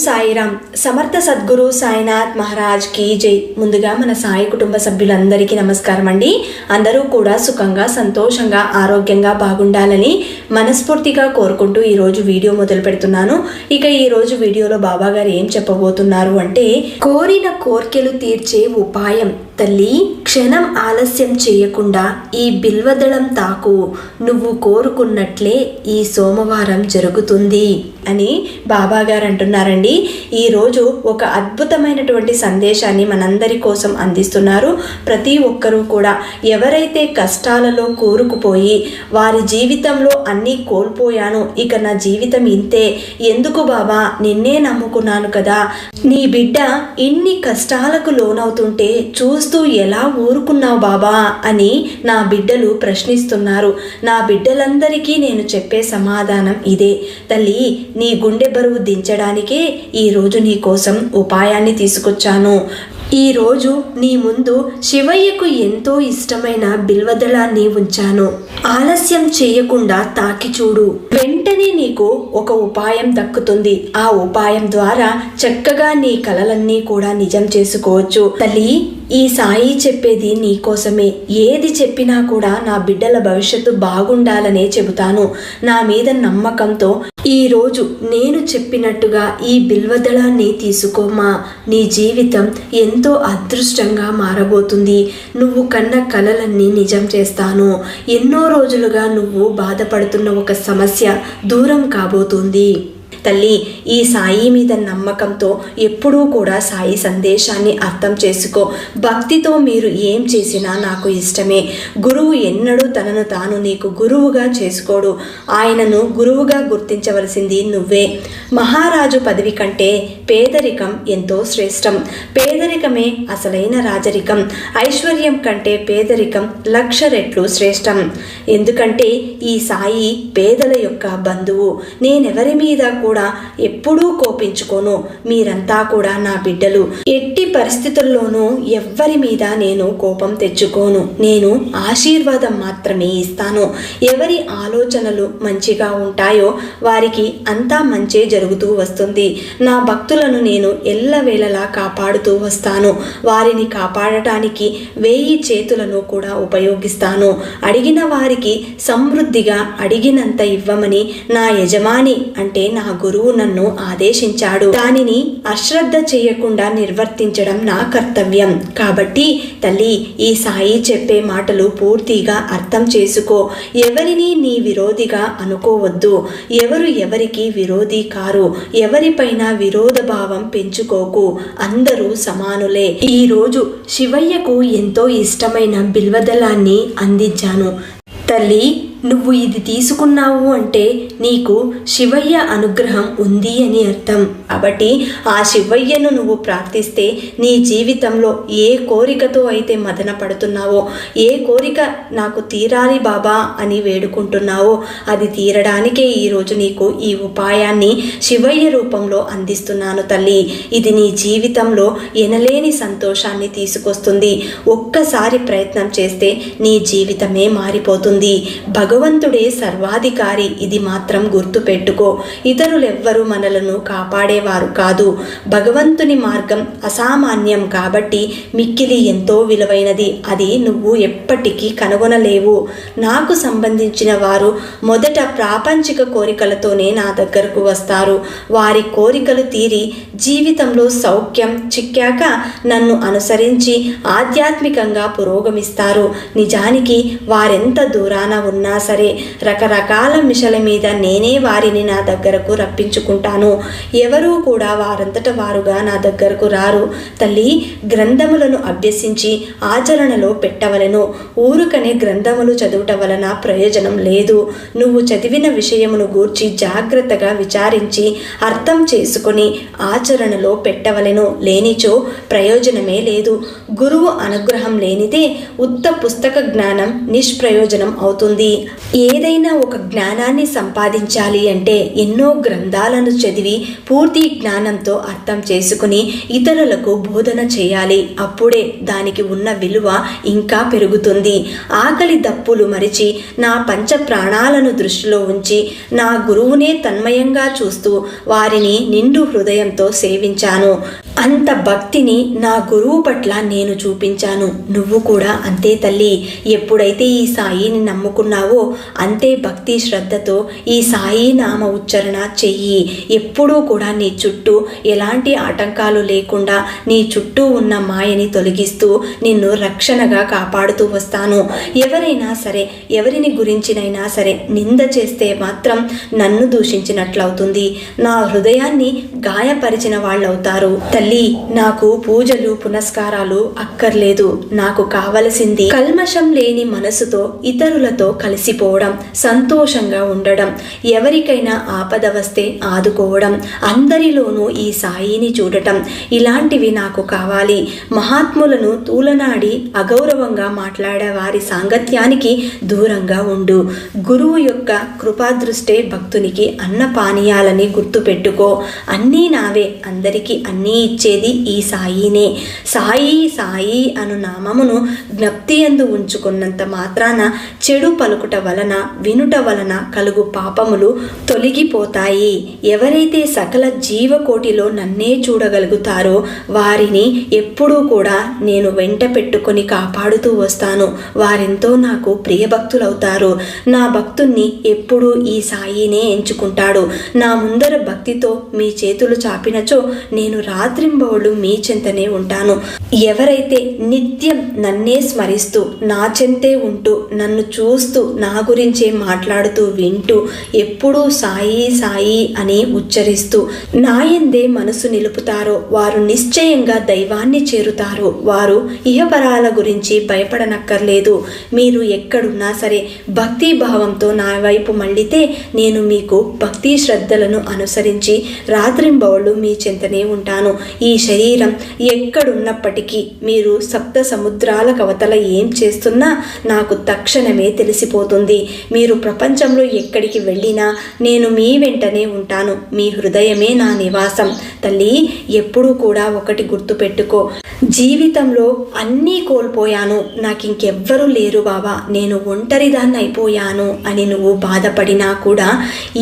సాయిరామ్. సమర్థ సద్గురు సాయినాథ్ మహారాజ్ కి జై. ముందుగా మన సాయి కుటుంబ సభ్యులందరికీ నమస్కారం అండి. అందరూ కూడా సుఖంగా, సంతోషంగా, ఆరోగ్యంగా బాగుండాలని మనస్ఫూర్తిగా కోరుకుంటూ ఈరోజు వీడియో మొదలు పెడుతున్నాను. ఇక ఈరోజు వీడియోలో బాబా గారు ఏం చెప్పబోతున్నారు అంటే, కోరిన కోర్కెలు తీర్చే ఉపాయం. తల్లి, క్షణం ఆలస్యం చేయకుండా ఈ బిల్వదళం తాకు, నువ్వు కోరుకున్నట్లే ఈ సోమవారం జరుగుతుంది అని బాబా గారు అంటున్నారండి. ఈరోజు ఒక అద్భుతమైనటువంటి సందేశాన్ని మనందరి కోసం అందిస్తున్నారు. ప్రతి ఒక్కరూ కూడా ఎవరైతే కష్టాలలో కూరుకుపోయి వారి జీవితంలో అన్నీ కోల్పోయాను, ఇక నా జీవితం ఇంతే, ఎందుకు బాబా, నిన్నే నమ్ముకున్నాను కదా, నీ బిడ్డ ఇన్ని కష్టాలకు లోనవుతుంటే చూస్తూ ఎలా ఊరుకున్నావు బాబా అని నా బిడ్డలు ప్రశ్నిస్తున్నారు. నా బిడ్డలందరికీ నేను చెప్పే సమాధానం ఇదే. తల్లి, నీ గుండె బరువు దించడానికే ఈరోజు నీ కోసం ఉపాయాన్ని తీసుకొచ్చాను. ఈరోజు నీ ముందు శివయ్యకు ఎంతో ఇష్టమైన బిల్వదళాన్ని ఉంచాను. ఆలస్యం చేయకుండా తాకి చూడు, వెంటనే నీకు ఒక ఉపాయం దక్కుతుంది. ఆ ఉపాయం ద్వారా చక్కగా నీ కలలన్నీ కూడా నిజం చేసుకోవచ్చు. తల్లి, ఈ సాయి చెప్పేది నీ కోసమే. ఏది చెప్పినా కూడా నా బిడ్డల భవిష్యత్తు బాగుండాలనే చెబుతాను. నా మీద నమ్మకంతో ఈరోజు నేను చెప్పినట్టుగా ఈ బిల్వదళాన్ని తీసుకోమా, నీ జీవితం ఎంతో అదృష్టంగా మారబోతుంది. నువ్వు కన్న కలలన్నీ నిజం చేస్తాను. ఎన్నో రోజులుగా నువ్వు బాధపడుతున్న ఒక సమస్య దూరం కాబోతుంది. తల్లి, ఈ సాయి మీద నమ్మకంతో ఎప్పుడూ కూడా సాయి సందేశాన్ని అర్థం చేసుకో. భక్తితో మీరు ఏం చేసినా నాకు ఇష్టమే. గురువు ఎన్నడూ తనను తాను నీకు గురువుగా చేసుకోడు. ఆయనను గురువుగా గుర్తించవలసింది నువ్వే. మహారాజు పదవి కంటే పేదరికం ఎంతో శ్రేష్టం. పేదరికమే అసలైన రాజరికం. ఐశ్వర్యం కంటే పేదరికం 1,00,000 రెట్లు శ్రేష్టం. ఎందుకంటే ఈ సాయి పేదల యొక్క బంధువు. నేనెవరి మీద కూడా ఎప్పుడూ కోపించుకోను. మీరంతా కూడా నా బిడ్డలు. ఎట్టి పరిస్థితుల్లోనూ ఎవ్వరి మీద నేను కోపం తెచ్చుకోను. నేను ఆశీర్వాదం మాత్రమే ఇస్తాను. ఎవరి ఆలోచనలు మంచిగా ఉంటాయో వారికి అంతా మంచే జరుగుతూ వస్తుంది. నా భక్తులను నేను ఎల్లవేళలా కాపాడుతూ వస్తాను. వారిని కాపాడటానికి 1000 చేతులను కూడా ఉపయోగిస్తాను. అడిగిన వారికి సమృద్ధిగా అడిగినంత ఇవ్వమని నా యజమాని అంటే నా గురువు నన్ను ఆదేశించాడు. దానిని అశ్రద్ధ చేయకుండా నిర్వర్తించడం నా కర్తవ్యం. కాబట్టి తల్లి, ఈ సాయి చెప్పే మాటలు పూర్తిగా అర్థం చేసుకో. ఎవరిని నీ విరోధిగా అనుకోవద్దు. ఎవరు ఎవరికి విరోధి కారు. ఎవరిపైన విరోధ భావం పెంచుకోకు. అందరూ సమానులే. ఈరోజు శివయ్యకు ఎంతో ఇష్టమైన బిల్వదళాన్ని అందించాను. తల్లి, నువ్వు ఇది తీసుకున్నావు అంటే నీకు శివయ్య అనుగ్రహం ఉంది అని అర్థం. కాబట్టి ఆ శివయ్యను నువ్వు ప్రార్థిస్తే నీ జీవితంలో ఏ కోరికతో అయితే మదన పడుతున్నావో, ఏ కోరిక నాకు తీరాలి బాబా అని వేడుకుంటున్నావో అది తీరడానికే ఈరోజు నీకు ఈ ఉపాయాన్ని శివయ్య రూపంలో అందిస్తున్నాను. తల్లి, ఇది నీ జీవితంలో ఎనలేని సంతోషాన్ని తీసుకొస్తుంది. ఒక్కసారి ప్రయత్నం చేస్తే నీ జీవితమే మారిపోతుంది. భగవంతుడే సర్వాధికారి, ఇది మాత్రం గుర్తు పెట్టుకో. ఇతరులెవ్వరూ మనలను కాపాడేవారు కాదు. భగవంతుని మార్గం అసామాన్యం కాబట్టి మిక్కిలి ఎంతో విలువైనది. అది నువ్వు ఎప్పటికీ కనుగొనలేవు. నాకు సంబంధించిన వారు మొదట ప్రాపంచిక కోరికలతోనే నా దగ్గరకు వస్తారు. వారి కోరికలు తీరి జీవితంలో సౌఖ్యం చిక్కాక నన్ను అనుసరించి ఆధ్యాత్మికంగా పురోగమిస్తారు. నిజానికి వారెంత దూరాన ఉన్నా సరే రకరకాల మిషల మీద నేనే వారిని నా దగ్గరకు రప్పించుకుంటాను. ఎవరూ కూడా వారంతట వారుగా నా దగ్గరకు రారు. తల్లి, గ్రంథములను అభ్యసించి ఆచరణలో పెట్టవలెను. ఊరుకనే గ్రంథములు చదువుట వలన ప్రయోజనం లేదు. నువ్వు చదివిన విషయమును గూర్చి జాగ్రత్తగా విచారించి అర్థం చేసుకొని ఆచరణలో పెట్టవలెను. లేనిచో ప్రయోజనమే లేదు. గురువు అనుగ్రహం లేనిదే ఉత్త పుస్తక జ్ఞానం నిష్ప్రయోజనం అవుతుంది. ఏదైనా ఒక జ్ఞానాన్ని సంపాదించాలి అంటే ఎన్నో గ్రంథాలను చదివి పూర్తి జ్ఞానంతో అర్థం చేసుకుని ఇతరులకు బోధన చేయాలి. అప్పుడే దానికి ఉన్న విలువ ఇంకా పెరుగుతుంది. ఆకలి దప్పులు మరిచి నా పంచ ప్రాణాలను దృష్టిలో ఉంచి నా గురువునే తన్మయంగా చూస్తూ వారిని నిండు హృదయంతో సేవించాను. అంత భక్తిని నా గురువు పట్ల నేను చూపించాను. నువ్వు కూడా అంతే తల్లి. ఎప్పుడైతే ఈ సాయిని నమ్ముకున్నావో అంతే భక్తి శ్రద్ధతో ఈ సాయి నామ ఉచ్చారణ చెయ్యి. ఎప్పుడూ కూడా నీ చుట్టూ ఎలాంటి ఆటంకాలు లేకుండా నీ చుట్టూ ఉన్న మాయని తొలగిస్తూ నిన్ను రక్షణగా కాపాడుతూ వస్తాను. ఎవరైనా సరే, ఎవరిని గురించినైనా సరే నింద చేస్తే మాత్రం నన్ను దూషించినట్లవుతుంది, నా హృదయాన్ని గాయపరిచిన వాళ్ళవుతారు. తల్లి, నాకు పూజలు పునస్కారాలు అక్కర్లేదు. నాకు కావలసింది కల్మషం లేని మనసుతో ఇతరులతో కలిసిపోవడం, సంతోషంగా ఉండడం, ఎవరికైనా ఆపద వస్తే ఆదుకోవడం, అందరిలోనూ ఈ సాయిని చూడటం, ఇలాంటివి నాకు కావాలి. మహాత్ములను తూలనాడి అగౌరవంగా మాట్లాడే వారి సాంగత్యానికి దూరంగా ఉండు. గురువు యొక్క కృపాదృష్టే భక్తునికి అన్న పానీయాలని గుర్తుపెట్టుకో. అన్నీ నావే, అందరికీ అన్నీ ఇచ్చేది ఈ సాయినే. సాయి సాయి అను నామమును జ్ఞప్తి యందు ఉంచుకున్నంత మాత్రాన చెడు పలుకుట వలన, వినుట వలన కలుగు పాపములు తొలగిపోతాయి. ఎవరైతే సకల జీవకోటిలో నన్నే చూడగలుగుతారో వారిని ఎప్పుడూ కూడా నేను వెంట పెట్టుకొని కాపాడుతూ వస్తాను. వారెంతో నాకు ప్రియభక్తులవుతారు. నా భక్తుణ్ణి ఎప్పుడూ ఈ సాయినే ఎంచుకుంటాడు. నా ముందర భక్తితో మీ చేతులు చాపినచో నేను రాత్రింబవళ్ళు మీ చెంతనే ఉంటాను. ఎవరైతే నిత్యం నన్నే స్మరిస్తూ నా చెంతే ఉంటూ నన్ను చూస్తూ నా గురించే మాట్లాడుతూ వింటూ ఎప్పుడూ సాయి సాయి అని ఉచ్చరిస్తూ నాయందే మనసు నిలుపుతారో వారు నిశ్చయంగా దైవాన్ని చేరుతారు. వారు ఇహపరాల గురించి భయపడనక్కర్లేదు. మీరు ఎక్కడున్నా సరే భక్తి భావంతో నా వైపు మళ్ళితే నేను మీకు భక్తి శ్రద్ధలను అనుసరించి రాత్రింబవళ్ళు మీ చెంతనే ఉంటాను. ఈ శరీరం ఎక్కడున్నప్పటికీ మీరు సప్త సముద్రాల కవతల ఏం చేస్తున్నా నాకు తక్షణమే తెలిసిపోతుంది. మీరు ప్రపంచంలో ఎక్కడికి వెళ్ళినా నేను మీ వెంటనే ఉంటాను. మీ హృదయమే నా నివాసం. తల్లి, ఎప్పుడూ కూడా ఒకటి గుర్తుపెట్టుకో, జీవితంలో అన్నీ కోల్పోయాను, నాకు ఇంకెవ్వరూ లేరు బాబా, నేను ఒంటరిదాన్ని అయిపోయాను అని నువ్వు బాధపడినా కూడా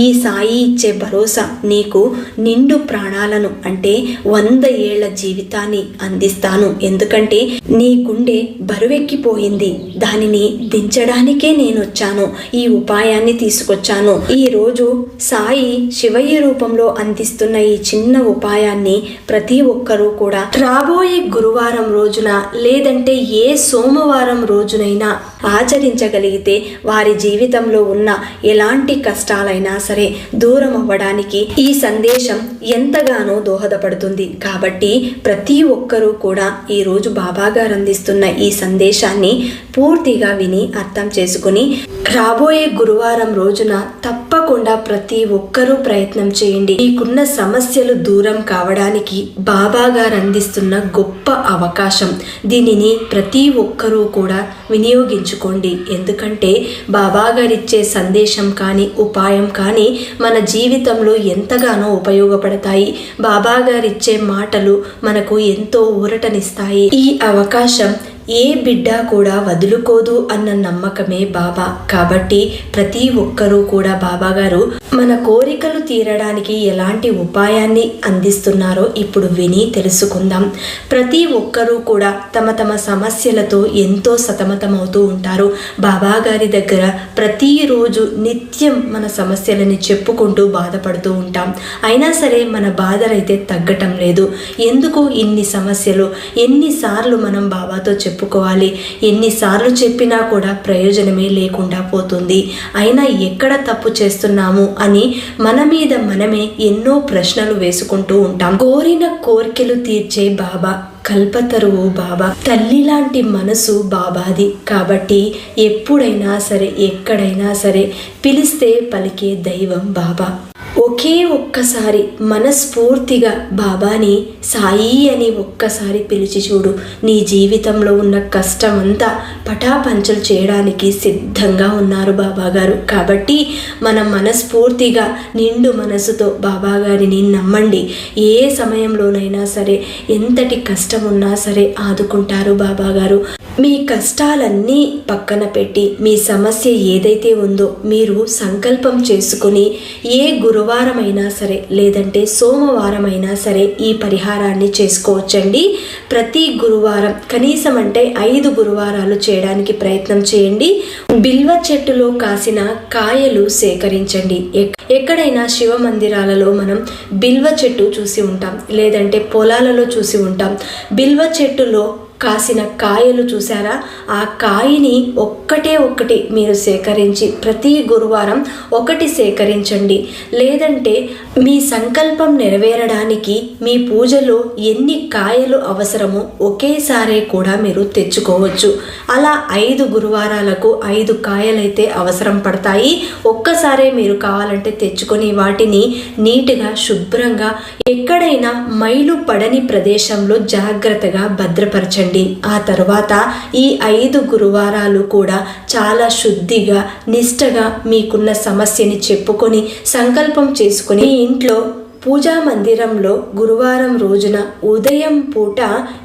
ఈ సాయి ఇచ్చే భరోసా నీకు నిండు ప్రాణాలను అంటే 100 ఏళ్ల జీవితాన్ని అందిస్తాను. ఎందుకంటే నీ గుండె బరువెక్కిపోయింది, దానిని దించడానికే నేను వచ్చాను. ఈ ఉపాయాన్ని తీసుకొచ్చాను. ఈ రోజు సాయి శివయ్య రూపంలో అందిస్తున్న ఈ చిన్న ఉపాయాన్ని ప్రతి ఒక్కరూ కూడా రాబోయే గురువారం రోజున లేదంటే ఏ సోమవారం రోజునైనా ఆచరించగలిగితే వారి జీవితంలో ఉన్న ఎలాంటి కష్టాలైనా సరే దూరం అవ్వడానికి ఈ సందేశం ఎంతగానో దోహదపడుతుంది. కాబట్టి ప్రతి ఒక్కరూ కూడా ఈరోజు బాబాగారు అందిస్తున్న ఈ సందేశాన్ని పూర్తిగా విని అర్థం చేసుకుని రాబోయే గురువారం రోజున తప్పకుండా ప్రతి ఒక్కరూ ప్రయత్నం చేయండి. మీకున్న సమస్యలు దూరం కావడానికి బాబాగారు అందిస్తున్న గొప్ప అవకాశం. దీనిని ప్రతి ఒక్కరూ కూడా వినియోగించుకోండి. ఎందుకంటే బాబాగారు ఇచ్చే సందేశం కానీ ఉపాయం కానీ మన జీవితంలో ఎంతగానో ఉపయోగపడతాయి. బాబాగారు ఇచ్చే మాటలు మనకు ఎంతో ఊరటనిస్తాయి. ఈ అవకాశం ఏ బిడ్డ కూడా వదులుకోదు అన్న నమ్మకమే బాబా. కాబట్టి ప్రతి ఒక్కరూ కూడా బాబాగారు మన కోరికలు తీరడానికి ఎలాంటి ఉపాయాన్ని అందిస్తున్నారో ఇప్పుడు విని తెలుసుకుందాం. ప్రతి ఒక్కరూ కూడా తమ తమ సమస్యలతో ఎంతో సతమతమవుతూ ఉంటారు. బాబాగారి దగ్గర ప్రతిరోజు నిత్యం మన సమస్యలని చెప్పుకుంటూ బాధపడుతూ ఉంటాం. అయినా సరే మన బాధలైతే తగ్గటం లేదు. ఎందుకు ఇన్ని సమస్యలు? ఎన్నిసార్లు మనం బాబాతో చెప్పుకోవాలి? ఎన్నిసార్లు చెప్పినా కూడా ప్రయోజనమే లేకుండా పోతుంది. అయినా ఎక్కడ తప్పు చేస్తున్నాము అని మన మీద మనమే ఎన్నో ప్రశ్నలు వేసుకుంటూ ఉంటాం. కోరిన కోరికలు తీర్చే బాబా, కల్పతరువు బాబా, తల్లి లాంటి మనసు బాబాది. కాబట్టి ఎప్పుడైనా సరే ఎక్కడైనా సరే పిలిస్తే పలికే దైవం బాబా. ఒకే ఒక్కసారి మనస్ఫూర్తిగా బాబాని సాయి అని ఒక్కసారి పిలిచి చూడు. నీ జీవితంలో ఉన్న కష్టమంతా పటాపంచలు చేయడానికి సిద్ధంగా ఉన్నారు బాబాగారు. కాబట్టి మనం మనస్ఫూర్తిగా నిండు మనసుతో బాబాగారిని నమ్మండి. ఏ సమయంలోనైనా సరే, ఎంతటి కష్టం ఉన్నా సరే ఆదుకుంటారు బాబాగారు. మీ కష్టాలన్నీ పక్కన పెట్టి మీ సమస్య ఏదైతే ఉందో మీరు సంకల్పం చేసుకుని ఏ గురువారమైనా సరే లేదంటే సోమవారమైనా సరే ఈ పరిహారాన్ని చేసుకోవచ్చండి. ప్రతి గురువారం కనీసం అంటే 5 గురువారాలు చేయడానికి ప్రయత్నం చేయండి. బిల్వ చెట్టులో కాసిన కాయలు సేకరించండి. ఎక్కడైనా శివ మందిరాలలో మనం బిల్వ చెట్టు చూసి ఉంటాం, లేదంటే పొలాలలో చూసి ఉంటాం. బిల్వ చెట్టులో కాసిన కాయలు చూసారా? ఆ కాయని ఒక్కటి మీరు సేకరించి ప్రతి గురువారం ఒకటి సేకరించండి. లేదంటే మీ సంకల్పం నెరవేరడానికి మీ పూజలో ఎన్ని కాయలు అవసరమో ఒకేసారి కూడా మీరు తెచ్చుకోవచ్చు. అలా 5 గురువారాలకు 5 కాయలైతే అవసరం పడతాయి. ఒక్కసారే మీరు కావాలంటే తెచ్చుకొని వాటిని నీట్గా శుభ్రంగా ఎక్కడైనా మైలు పడని ప్రదేశంలో జాగ్రత్తగా భద్రపరచండి. ఆ తర్వాత ఈ 5 గురువారాలు కూడా చాలా శుద్ధిగా నిష్టగా మీకున్న సమస్యని చెప్పుకొని సంకల్పం చేసుకుని ఇంట్లో పూజా మందిరంలో గురువారం రోజున ఉదయం పూట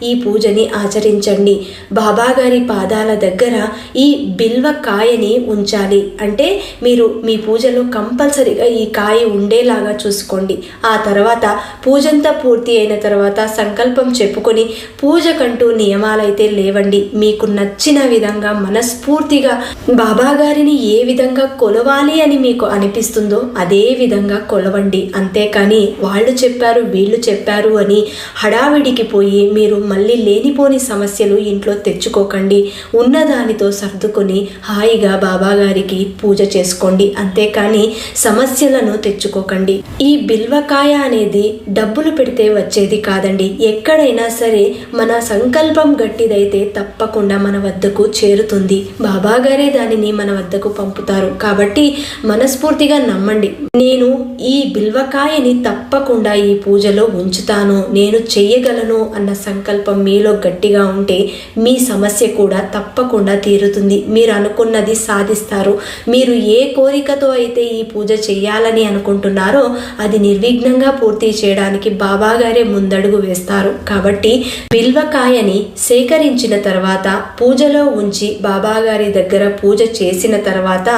ఈ పూజని ఆచరించండి. బాబాగారి పాదాల దగ్గర ఈ బిల్వ కాయని ఉంచాలి. అంటే మీరు మీ పూజలో కంపల్సరీగా ఈ కాయ ఉండేలాగా చూసుకోండి. ఆ తర్వాత పూజంతా పూర్తి అయిన తర్వాత సంకల్పం చెప్పుకొని పూజకంటూ నియమాలైతే లేవండి. మీకు నచ్చిన విధంగా మనస్ఫూర్తిగా బాబాగారిని ఏ విధంగా కొలవాలి అని మీకు అనిపిస్తుందో అదే విధంగా కొలవండి. అంతేకాని వాళ్ళు చెప్పారు వీళ్ళు చెప్పారు అని హడావిడికి పోయి మీరు మళ్ళీ లేనిపోని సమస్యలు ఇంట్లో తెచ్చుకోకండి. ఉన్నదానితో సర్దుకొని హాయిగా బాబాగారికి పూజ చేసుకోండి. అంతేకాని సమస్యలను తెచ్చుకోకండి. ఈ బిల్వకాయ అనేది డబ్బులు పెడితే వచ్చేది కాదండి. ఎక్కడైనా సరే మన సంకల్పం గట్టిదైతే తప్పకుండా మన వద్దకు చేరుతుంది. బాబాగారే దానిని మన వద్దకు పంపుతారు. కాబట్టి మనస్ఫూర్తిగా నమ్మండి. నేను ఈ బిల్వకాయని తప్పకుండా ఈ పూజలో ఉంచుతాను, నేను చెయ్యగలను అన్న సంకల్పం మీలో గట్టిగా ఉంటే మీ సమస్య కూడా తప్పకుండా తీరుతుంది. మీరు అనుకున్నది సాధిస్తారు. మీరు ఏ కోరికతో అయితే ఈ పూజ చెయ్యాలని అనుకుంటున్నారో అది నిర్విఘ్నంగా పూర్తి చేయడానికి బాబాగారే ముందడుగు వేస్తారు. కాబట్టి బిల్వకాయని సేకరించిన తర్వాత పూజలో ఉంచి బాబాగారి దగ్గర పూజ చేసిన తర్వాత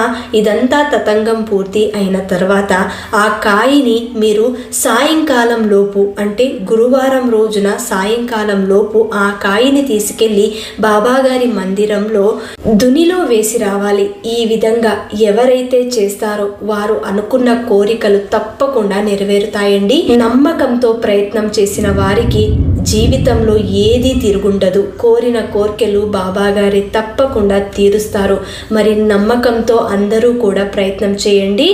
ఇదంతా తతంగం పూర్తి అయిన తర్వాత ఆ కాయని మీరు సాయంకాలం లోపు అంటే గురువారం రోజున సాయంకాలం లోపు ఆ కాయని తీసుకెళ్లి బాబాగారి మందిరంలో దునిలో వేసి రావాలి. ఈ విధంగా ఎవరైతే చేస్తారో వారు అనుకున్న కోరికలు తప్పకుండా నెరవేరుతాయండి. నమ్మకంతో ప్రయత్నం చేసిన వారికి జీవితంలో ఏదీ తిరుగుండదు. కోరిన కోర్కెలు బాబాగారి తప్పకుండా తీరుస్తారు. మరి నమ్మకంతో అందరూ కూడా ప్రయత్నం చేయండి.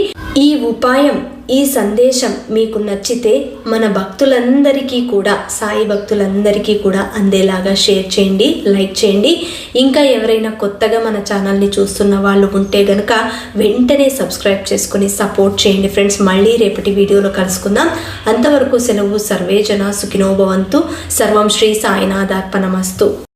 ఈ ఉపాయం ఈ సందేశం మీకు నచ్చితే మన భక్తులందరికీ కూడా సాయి భక్తులందరికీ కూడా అందేలాగా షేర్ చేయండి, లైక్ చేయండి. ఇంకా ఎవరైనా కొత్తగా మన ఛానల్ని చూస్తున్న వాళ్ళు ఉంటే గనక వెంటనే సబ్స్క్రైబ్ చేసుకుని సపోర్ట్ చేయండి ఫ్రెండ్స్. మళ్ళీ రేపటి వీడియోలో కలుసుకుందాం. అంతవరకు సెలవు. సర్వే జన సుఖినో భవంతు. సర్వం శ్రీ సాయినాథార్పణమస్తు.